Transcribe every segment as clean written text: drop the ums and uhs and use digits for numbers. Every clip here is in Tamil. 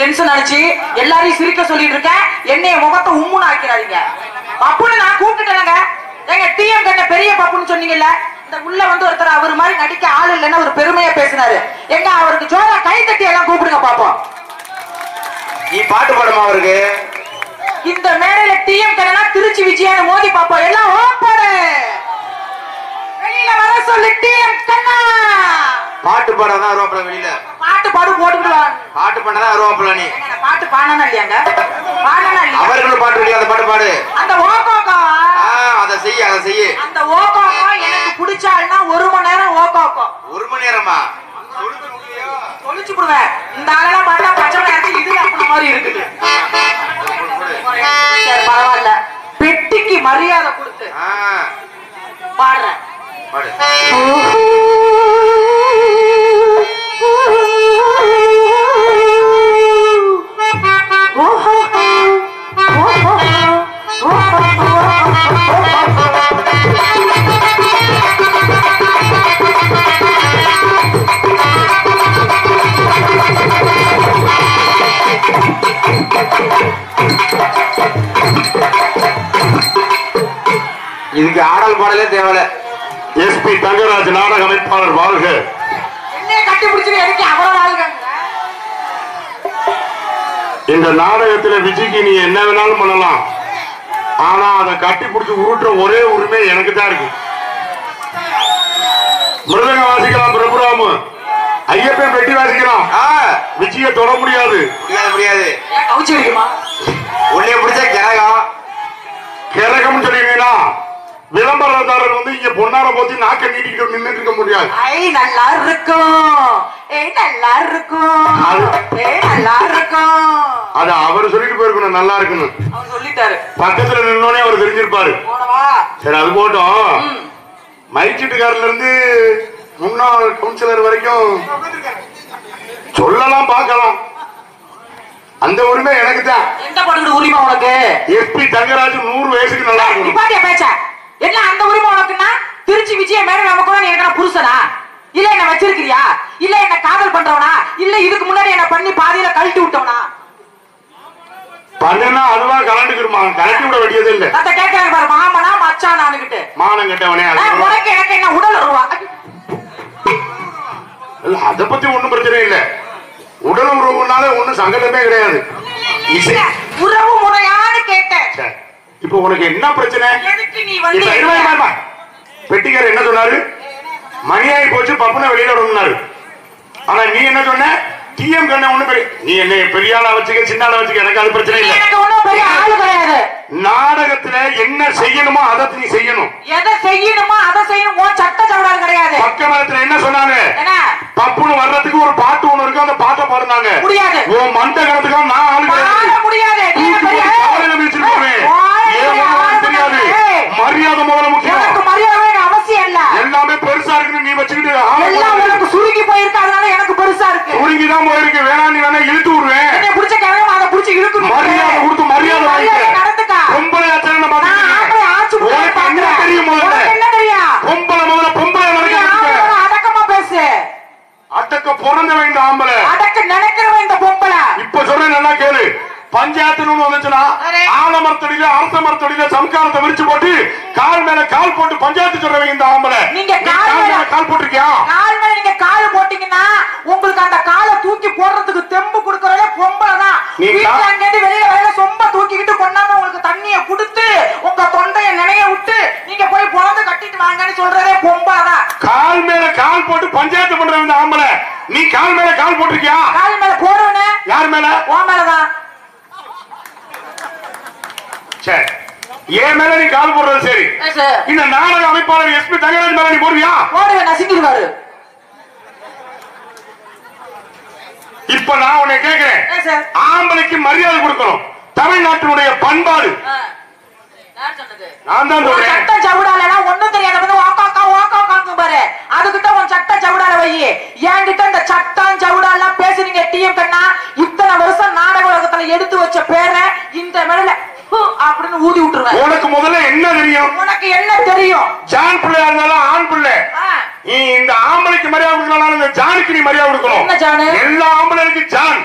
டென்ஷன் ஆச்சு. எல்லாரையும் சிரிக்க சொல்லிட்டு இருக்கேன். என்னைய முகத்தை உம்முன்னு ஆக்கிறாதீங்க. பப்புன்னு நான் கூப்பிட்டுட்டேங்க. எங்க டிஎம் கண்ண பெரிய பப்புன்னு சொன்னீங்கல்ல, இந்த உள்ள வந்து ஒருத்தர் அவர் மாதிரி நடிக்க ஆள் இல்லைன்னு ஒரு பெருமையா பேசினாரு. எங்க அவருக்கு ஜோரா கை தட்டி எல்லாம் கூப்பிடுங்க பாப்போம். நீ பாட்டு பாடுமா அவருக்கு? இந்த மேடையில டிஎம் கண்ணா திருச்சி விஜயான மோதி பாப்போம். எல்லாம் ஓப்படு வெளியில வர சொல்லு. டிஎம் கண்ணா பாட்டு பாடாதான் வருவாப்ல வெளியில. பாட்டு பாடு போட்டுக்கிடுவாங்க. பாட்டு பண்ணதான் வருவாப்ல. நீ பாட்டு பாடனா இல்லையாங்க? பாடனா இல்லையா? அவர்களும் பாட்டு இல்லையா? அந்த பாட்டு பாடு. அந்த ஓகோக்கா அதை செய்ய அதை செய்ய. அந்த ஓகோக்கா எனக்கு பிடிச்சாள்னா 1 மணி நேரம் ஓகோக்கோ. 1 மணி நேரமா? தொழிச்சு போடுவேன். இந்த ஆளெல்லாம் பார்த்தா பச்சை நேரத்தில் இதுல அப்படி மாதிரி இருக்குது. சரி பரவாயில்ல, பெட்டிக்கு மரியாதை கொடுத்து பாடுறேன். இதுக்கு ஆடல் பாடலே தேவையில்ல. எஸ்பி தங்கராஜ் நாடக அமைப்பாளர் வாழ்க. இந்த நாடகத்துல விஜய்க்கு நீ என்ன வேணாலும் பண்ணலாம், ஆனா அதை கட்டி பிடிச்சி உருட்டுற ஒரே உரிமை எனக்கு தான் இருக்கு. மிருதங்க வாசிக்கலாம், பிரபுராமு ஐயப்பன் பெட்டி வாசிக்கலாம், விஜய தொட முடியாது. முடியாது. உன்னைய பிடிச்ச கிரகம் சொல்லிங்கன்னா விளம்பரதாரர் வந்து இங்க பொன்னார போத்தி நாக்க நீட்டிக்கிட்டு நின்றுட்டு இருக்க முடியாது. நல்லா இருக்கும், நல்லா இருக்கும், நல்லா இருக்கும். அது அவர் சொல்லிட்டு போயிருக்கணும் நல்லா இருக்குன்னு. அவர் சொல்லிட்டாரு. பக்கத்துல நின்னோனே அவர் தெரிஞ்சிருப்பாரு. சரி அது போட்டோம். மைச்சீட்டுக்காரர்ல இருந்து முன்னாள் கவுன்சிலர் வரைக்கும் சொல்லலாம் பார்க்கலாம். அந்த உரிமை எனக்கு தான். எந்த படுகிற உரிமை உனக்கு? எஸ்பி தங்கராஜ் 100 வயசுக்கு நல்லா இருக்கும். பேச்ச என்ன அந்த உரிமை உனக்குன்னா? திருச்சி விஜய மேல நமக்கு எனக்கு புருஷனா? இல்ல என்ன வச்சிருக்கிறியா? இல்ல என்ன காதல் பண்றவனா? இல்ல இதுக்கு முன்னாடி என்ன பண்ணி பாதியில கழட்டி விட்டவனா? பண்ணா அதுவா கலண்டுக்குமா? கலட்டி விட வேண்டியது இல்ல. அத கேக்குறாங்க பாரு, மாமனா மச்சானானுகிட்டு. மானம் கட்டவனே. உனக்கு எனக்கு என்ன உடல் உருவா? இல்ல அத பத்தி ஒண்ணும் பிரச்சனை இல்ல. உடல் உறவுனால ஒண்ணும் சங்கடமே கிடையாது. உறவு முறையான்னு கேட்டேன். இப்போ உனக்கு என்ன பிரச்சனை? எதுக்கு நீ வந்து பெட்டிக்காரர் என்ன சொன்னாரு? மணியாயி போச்சு, பப்புன வெளியில விடணும்னாரு. ஆனா நீ என்ன சொன்ன? டிஎம் கண்ண ஒண்ணு பெரிய, நீ என்ன பெரிய ஆளா வச்சுக்க சின்ன ஆளா வச்சுக்க, எனக்கு அது பிரச்சனை இல்ல. எனக்கு ஒண்ணும் பெரிய ஆளு கிடையாது. நாடகத்துல என்ன செய்யணுமோ அதை நீ செய்யணும். எதை செய்யணுமோ அதை செய்யணும். உன் சட்ட சவடாரு கிடையாது. பக்கமரத்துல என்ன சொன்னாங்க? பப்புனு வர்றதுக்கு ஒரு பாட்டு ஒண்ணு இருக்கு, அந்த பாட்டை பாடுனாங்க. முடியாது. உன் மண்ட கணத்துக்கா நான் ஆளு கிடையாது. முடியாது. தெரியாது. மரியாதை முதல்ல முக்கியம். எனக்கு மரியாதை அவசியம் இல்ல. எல்லாமே பெருசா இருக்குன்னு நீ வச்சுக்கிட்டு எல்லாம் உனக்கு சுருங்கி போயிருக்கு, அதனால எனக்கு பெருசா இருக்கு. சுருங்கிதான் போயிருக்கு. வேணா நீ வேணா இழுத்து விடுவேன். என்ன பிடிச்ச கிழமை அதை பிடிச்சி இழுக்கணும். மரியாதை கொடுத்து மரியாதை நடந்துக்கா. பொம்பளை ஆச்சு என்ன தெரியும்? என்ன தெரியும்? பொம்பளை முதல்ல பொம்பளை அடக்கமா பேசு. அடக்க பிறந்த வேண்டிய ஆம்பளை, அடக்க நினைக்கிறவன் இந்த பொம்பளை. இப்ப சொல்றேன் நல்லா கேளு. பஞ்சாயத்து வந்துச்சுன்னா ஆலமரத்தடியில அரச மரத்தடியில சம்காரத்தை விரிச்சு போட்டு கால் மேல கால் போட்டு பஞ்சாயத்து சொல்றவங்க இந்த ஆம்பளை. நீங்க கால் போட்டிருக்கியா? கால் மேல நீங்க கால் போட்டீங்கன்னா உங்களுக்கு அந்த காலை தூக்கி போடுறதுக்கு தெம்பு கொடுக்கறதே பொம்பளை தான். வீட்டுல அங்கிருந்து வெளியில வரையில சொம்ப தூக்கிக்கிட்டு கொண்டாந்து உங்களுக்கு தண்ணிய குடுத்து உங்க தொண்டைய நினைய விட்டு நீங்க போய் பொழந்து கட்டிட்டு வாங்கன்னு சொல்றதே பொம்பளை தான். கால் மேல கால் போட்டு பஞ்சாயத்து பண்ற இந்த ஆம்பளை, நீ கால் மேல கால் போட்டிருக்கியா? கால் மேல போடுவனே. யார் மேல? உன் மேலதான். ஏன் மேல நீ கால் போடுறது சரி. இந்த நாடக அமைப்பாளர் எஸ்பி தங்கராஜ் மேல நீ போடுவியா? போடுவேன், நசுங்கிடுவாரு. இப்ப நான் உன்னை கேட்கிறேன், ஆம்பளைக்கு மரியாதை கொடுக்கணும். தமிழ்நாட்டினுடைய பண்பாடு. நான் தான் சொல்றேன். சட்ட சவுடால ஒண்ணும் தெரியாத பாரு, அதுகிட்ட உன் சட்ட சவுடால வை. என்கிட்ட இந்த சட்டம் சவுடாலாம் பேசுறீங்க டிஎம் கண்ணா. இத்தனை வருஷம் நாடக உலகத்துல எடுத்து வச்ச பேரை இந்த மேல அப்படின்னு ஊதி விட்டுருவேன். உனக்கு முதல்ல என்ன தெரியும்? உனக்கு என்ன தெரியும்? ஜான் பிள்ளையா இருந்தாலும் ஆண் பிள்ளை. நீ இந்த ஆம்பளைக்கு மரியாதை கொடுக்கலாம், இந்த ஜானுக்கு ஜானுக்கு நீ மரியாதை கொடுக்கணும். என்ன ஜானு? எல்லா ஆம்பளைக்கு ஜான்,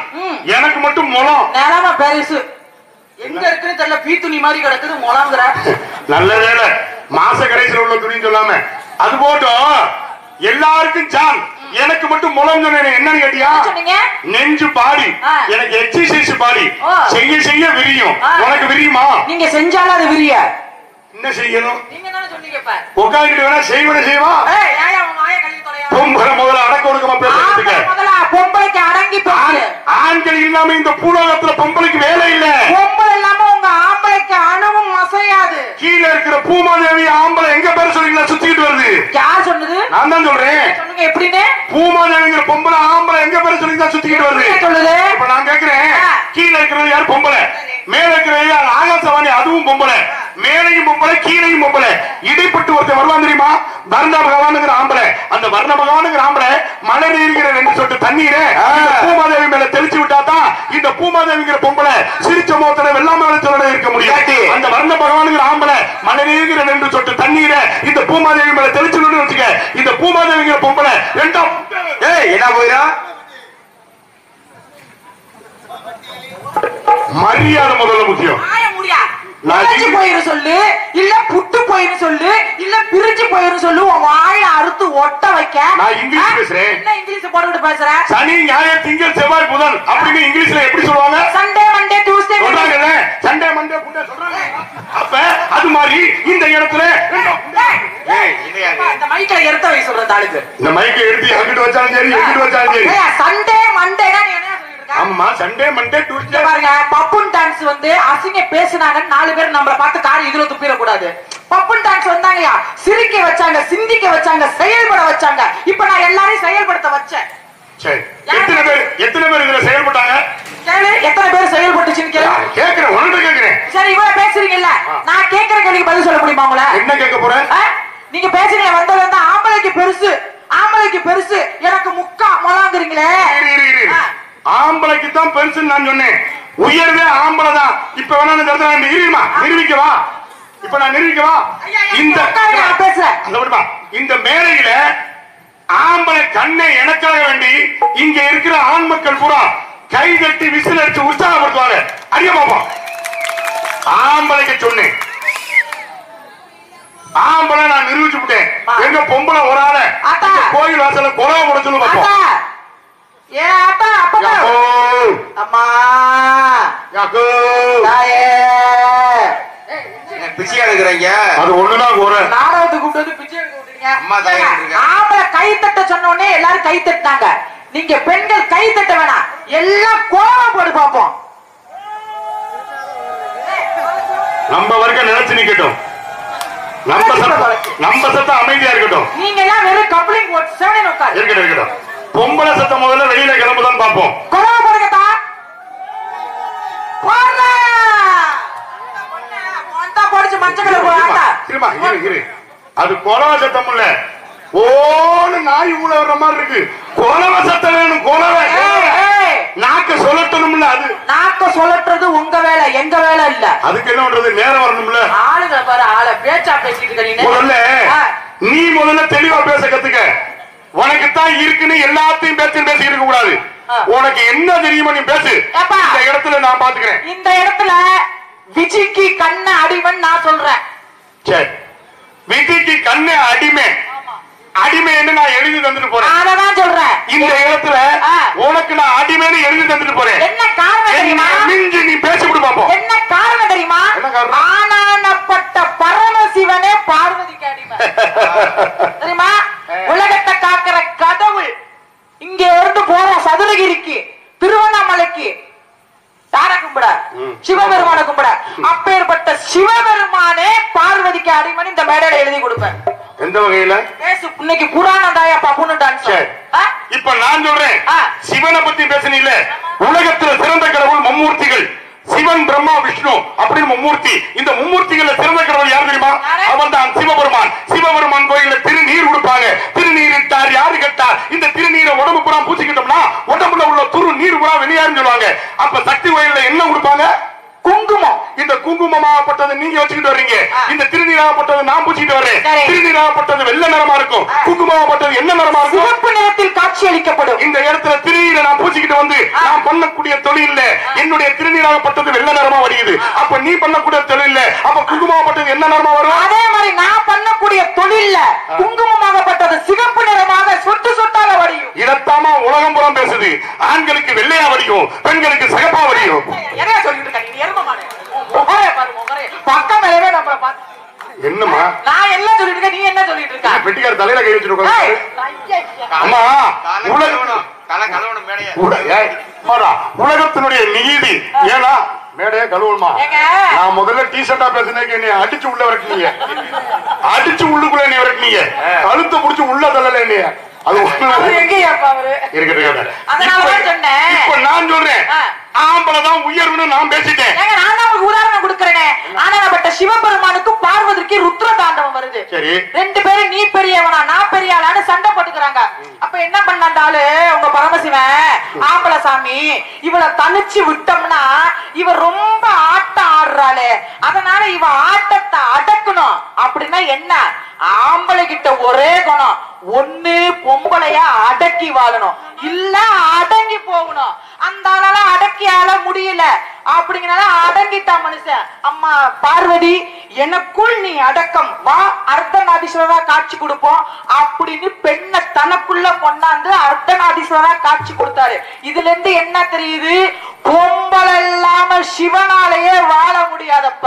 எனக்கு மட்டும் முலம். நேரமா பெருசு எங்க இருக்குன்னு தெரியல, பீ துணி மாதிரி கிடக்குது முளங்குற. நல்ல வேலை மாச கடைசியில் உள்ள துணின்னு சொல்லாம அது போட்டோம். எல்லாருக்கும் ஜான், எனக்கு மட்டும் முலம் சொன்னேன். என்னன்னு கேட்டியா? நெஞ்சு பாடி, எனக்கு எக்ஸசைஸ் பாடி, செய்ய செய்ய விரியும். உனக்கு விரியுமா? நீங்க செஞ்சாலும் அது விரிய. என்ன செய்யணும்? நீங்க தானே சொன்னீங்க. இப்ப உட்காந்துக்கிட்டு வேணா செய்வன செய்வா. பொம்பளை முதல்ல அடக்க ஒடுக்கமா பேசுறதுக்கு, பொம்பளைக்கு அடங்கி பேசு. ஆண்கள் இல்லாம இந்த பூலோகத்துல பொம்பளைக்கு வேலை இல்ல. பொம்பளை இல்லாம உங்க ஆம்பளைக்கு அணுவும் அசையாது. கீழே இருக்கிற பூமாதேவி ஆம்பளை எங்க பேர சொல்றீங்களா சுத்திக்கிட்டு வருது? யார் சொன்னது? நான் தான் சொல்றேன். சொல்லுங்க எப்படின்னு. பூமாதேவிங்கிற பொம்பளை ஆம்பளை எங்க பேர சொல்றீங்களா சுத்திக்கிட்டு வருது? சொல்லுது. இப்ப நான் கேக்குறேன், கீழே இருக்கிறது யார்? பொம்பளை. மேல இருக்கிறது யார்? ஆகாசவாணி, அதுவும் பொம்பளை. மேலையும் பொம்பளை, கீழையும் பொம்பளை. இடைப்பட்டு ஒருத்தர் வருவான் தெரியுமா? வர்ண பகவானுங்கிற ஆம்பளை. அந்த வர்ண பகவானுங்கிற ஆம்பளை மழை நீர்கிற 2 சொட்டு தண்ணீரை பூமாதேவி மேல தெளிச்சு விட்டாதான் இந்த பூமாதேவிங்கிற பொம்பளை சிரிச்ச மோத்தனை வெள்ளாமலத்தோட இருக்க முடியாது. அந்த வர்ண பகவானுங்கிற ஆம்பளை மழை நீர்கிற 2 சொட்டு தண்ணீரை இந்த பூமாதேவி மேல தெளிச்சு விட்டு வச்சுக்க, இந்த பூமாதேவிங்கிற பொம்பளை ரெண்டாம் என்ன போயிடா? மரியாதை முதல்ல முக்கியம். போயிரு சொல்லு, இல்ல புட்டு போயிரு சொல்லு, இல்ல பிரிச்சு போயிரு சொல்லு. உன் வாயில அறுத்து ஒட்ட வைக்க. நான் இங்கிலீஷ் பேசுறேன். என்ன இங்கிலீஷ் போட்டுட்டு பேசுற? சனி ஞாயிறு திங்கள் செவ்வாய் புதன் அப்படின்னு இங்கிலீஷ்ல எப்படி சொல்லுவாங்க? சண்டே மண்டே டியூஸ்டே சொல்றாங்கல்ல. சண்டே மண்டே புண்டே சொல்றாங்க. அப்ப அது மாதிரி இந்த இடத்துல இந்த மைக்கை எடுத்து வை சொல்ற தாளுக்கு. இந்த மைக்கை எடுத்து அங்கிட்டு வச்சாலும் சரி, எங்கிட்டு வச்சாலும் சரி. சண்டே மண்டேனா நீ என்ன சொல்லிட்டு இருக்க? ஆமா, சண்டே மண்டே டியூஸ்டே. பாருங்க, பப்புன் டான்ஸ் வந்து அசிங்க பேசுனாங்க, 4 பேர் நம்மள பார்த்து காரி இதுல துப்பிட கூடாது. பப்புன் டான்ஸ் வந்தாங்கயா, சிரிக்க வச்சாங்க, சிந்திக்க வச்சாங்க, செயல்பட வச்சாங்க. இப்ப நான் எல்லாரையும் செயல்படுத்த வச்சேன். சரி, எத்தனை பேர் இதுல செயல்பட்டாங்க? கேளு, எத்தனை பேர் செயல்பட்டுச்சுன்னு கேளு. கேக்குறேன், ஒன்று கேக்குறேன். சரி, இவ்வளவு பேசுறீங்கல்ல, நான் கேக்குற கேள்விக்கு பதில் சொல்ல முடியுமா உங்கள? என்ன கேட்க போறேன்? நீங்க பேசுறீங்க வந்தது வந்து ஆம்பளைக்கு பெருசு, ஆம்பளைக்கு பெருசு, எனக்கு முக்கா முழாங்கிறீங்களே. ஆம்பளைக்கு தான் பெருசுன்னு நான் சொன்னேன். உயர்வே ஆம்பளை தான். இப்ப வேணா நிரூபிக்கவா? இப்ப நான் நிரூபிக்கவா? இந்த பேசுறேன். இந்த மேடையில ஆம்பளை கண்ணை எனக்காக வேண்டி இங்க இருக்கிற ஆண் மக்கள் பூரா கை கட்டி விசில் அடிச்சு உற்சாகப்படுத்துவாங்க. அறிய பாப்போம். ஆம்பளைக்கு சொன்னேன், ஆம்பளை நான் நிரூபிச்சு விட்டேன். எங்க பொம்பளை ஒரு ஆள கோயில் வாசல கொலை போட சொல்லு பாப்போம். பிச்சை எடுக்கிறீங்க. அது ஒண்ணுதான் ஒரு நாடகத்துக்கு கூப்பிட்டு பிச்சை எடுக்க விட்டுறீங்க. அம்மா தயாரிக்க ஆம்பளை கை தட்ட சொன்ன உடனே எல்லாரும் கை தட்டாங்க. நீங்க பெண்கள் கை தட்ட வேணாம், எல்லாம் கோலம் போட்டு பார்ப்போம். நம்ம வரைக்கும் நினைச்சு நிக்கட்டும். நம்ம சத்தம் அமைதியா இருக்கட்டும். நீங்க எல்லாம் வெறும் கப்ளிங் போட்டு சேவனை உட்காரு. இருக்கட்டும். பொம்பளை சத்தம் முதல்ல வெளியில கிளம்புதான் பார்ப்போம். கோலம் போடுங்கடா. போடுறா. வந்தா போடுச்சு மஞ்சக்கல போடா. திரும்ப இரு. அது கொலவ சத்தம் இல்ல. ஓன்னு நாய் ஊழ வர்ற மாதிரி இருக்கு. கொலவ சத்தம் வேணும். கொலவ நாக்க சொல்லட்டணும்ல. அது நாக்க சொல்லட்டுறது உங்க வேலை, எங்க வேலை இல்ல. அதுக்கு என்ன பண்றது? நேரம் வரணும்ல. ஆளுங்க பாரு, ஆளை பேச்சா பேசிட்டு இருக்க. நீ முதல்ல தெளிவா பேச கத்துக்க. உனக்குத்தான் இருக்குன்னு எல்லாத்தையும் பேசிட்டு இருக்க கூடாது. உனக்கு என்ன தெரியுமா நீ பேசு. இந்த இடத்துல நான் பாத்துக்கிறேன். இந்த இடத்துல விஜய்க்கு கண்ண அடிமைன்னு நான் சொல்றேன். சரி, விஜய்க்கு கண்ண அடிமை அடிமைன்னு நான் எழுதி தந்துட்டு போறேன். அதான் சொல்றேன். இந்த இடத்துல உனக்கு நான் அடிமைன்னு எழுதி தந்துட்டு போறேன். என்ன காரணம் தெரியுமா? நீ பேசிவிட்டு பாப்போம். என்ன காரணம் தெரியுமா? ஆனானப்பட்ட பரமசிவனே பார்வதிக்கு அடிமை. தெரியுமா? உலகத்தை காக்கிற கடவுள் இங்க இருந்து போற சதுரகிரிக்கு, திருவண்ணாமலைக்கு யார கும்பிட? சிவபெருமான கும்பிட. அப்பேற்பட்ட சிவபெருமானே பார்வதிக்கு அடிமணி இந்த மேடையில எழுதி கொடுப்பேன். எந்த வகையில? இன்னைக்கு புராணம் தாயா பப்புன்னு டான்ஸ். இப்ப நான் சொல்றேன், சிவனை பத்தி பேசுனீங்க. உலகத்துல சிறந்த கடவுள் மும்மூர்த்திகள், சிவன் பிரம்மா விஷ்ணு அப்படின்னு மும்மூர்த்தி. இந்த மும்மூர்த்திகள்ல சிறந்த கடவுள் யார் தெரியுமா? அவன் தான் சிவபெருமான். சிவபெருமான் கோயில திருநீர் கொடுப்பாங்க. திருநீரிட்டார் யாரு கேட்டார்? இந்த திருநீரை உடம்பு புறா பூச்சிக்கிட்டோம்னா உடம்புல உள்ள துரு நீர் புறா வெளியாருன்னு சொல்லுவாங்க. அப்ப சக்தி கோயில்ல என்ன கொடுப்பாங்க? குங்குமம். இந்த குங்குமமாகப்பட்டதை நீங்க வச்சுக்கிட்டு வர்றீங்க. இந்த திருநீர் திருநீராகப்பட்டது நான் பூச்சிட்டு வரேன். சரி. திருநீராகப்பட்டது வெள்ளை நிறமா இருக்கும், குங்குமப்பட்டது என்ன நிறமா இருக்கும்? சிவப்பு நிறத்தில் காட்சி அளிக்கப்படும். இந்த இடத்துல திருநீரை நான் பூச்சிக்கிட்டு வந்து நான் பண்ணக்கூடிய தொழில்ல என்னுடைய திருநீராகப்பட்டது வெள்ளை நிறமா வருகிறது. அப்ப நீ பண்ணக்கூடிய தொழில்ல அப்ப குங்குமப்பட்டது என்ன நிறமா வரும்? அதே மாதிரி நான் பண்ணக்கூடிய தொழில்ல குங்குமமாகப்பட்டது சிவப்பு நிறமாக சொட்டு சொட்டாக வடியும். இதத்தாமா உலகம் புறம் பேசுது. ஆண்களுக்கு வெள்ளையா வடியும், பெண்களுக்கு சிகப்பா வடியும். என்ன சொல்லிட்டு இருக்க நீ? எருமமானே முகரே பாரு, முகரே பக்கம் மேலவே நம்மள பாத்து. என்னமா நான் என்ன சொல்லிட்டு இருக்க, நீ என்ன சொல்லிட்டு இருக்க? பெட்டிக்கார தலையில கை வச்சிருக்கோம். அம்மா உலகத்தினுடைய நீதி ஏன்னா மேடையா கழுவணுமா? நான் முதல்ல டி-ஷர்ட்டா பேசினேன், நீ அடிச்சு உள்ள வரட்டீங்க, அடிச்சு உள்ளுக்குள்ள நீ வரட்டீங்க, கழுத்தை புடிச்சு உள்ள தள்ளல நீ. அது இப்ப நான் சொல்றேன் ஆம்பளைதான் உயர்வுன்னு நான் பேசிட்டேன். நான் தான் உதாரணம் கொடுக்கிறேன். ஆனாப்பட்ட சிவபெருமானுக்கு பார்வதிக்கு ருத்ர தாண்டவம் வருது. சரி, ரெண்டு பேரும் நீ பெரியவனா நான் பெரிய ஆளான்னு சண்டை போட்டுக்கிறாங்க. அப்ப என்ன பண்ணாண்டாலு உங்க பரமசிவன் ஆம்பளை சாமி இவளை தனிச்சு விட்டோம்னா இவ ரொம்ப ஆட்டம் ஆடுறாளே, அதனால இவ ஆட்டத்தை அடக்கணும். அப்படின்னா என்ன? ஆம்பளை கிட்ட ஒரே குணம், ஒண்ணு பொம்பளையா அடக்கி வாழணும், இல்ல அடங்கி போகணும். அந்த ஆளால அடக்கி ஆள முடியல அப்படிங்கறத அடங்கிட்டா மனுஷன். அம்மா பார்வதி எனக்குள் நீ அடக்கம் வா, அர்த்தநாதீஸ்வரரா காட்சி கொடுப்போம் அப்படின்னு பெண்ணை தனக்குள்ள கொண்டாந்து அர்த்தநாதீஸ்வரரா காட்சி கொடுத்தாரு. இதுல இருந்து என்ன தெரியுது? பொம்பளை இல்லாம சிவனாலேயே வாழ முடியாதப்ப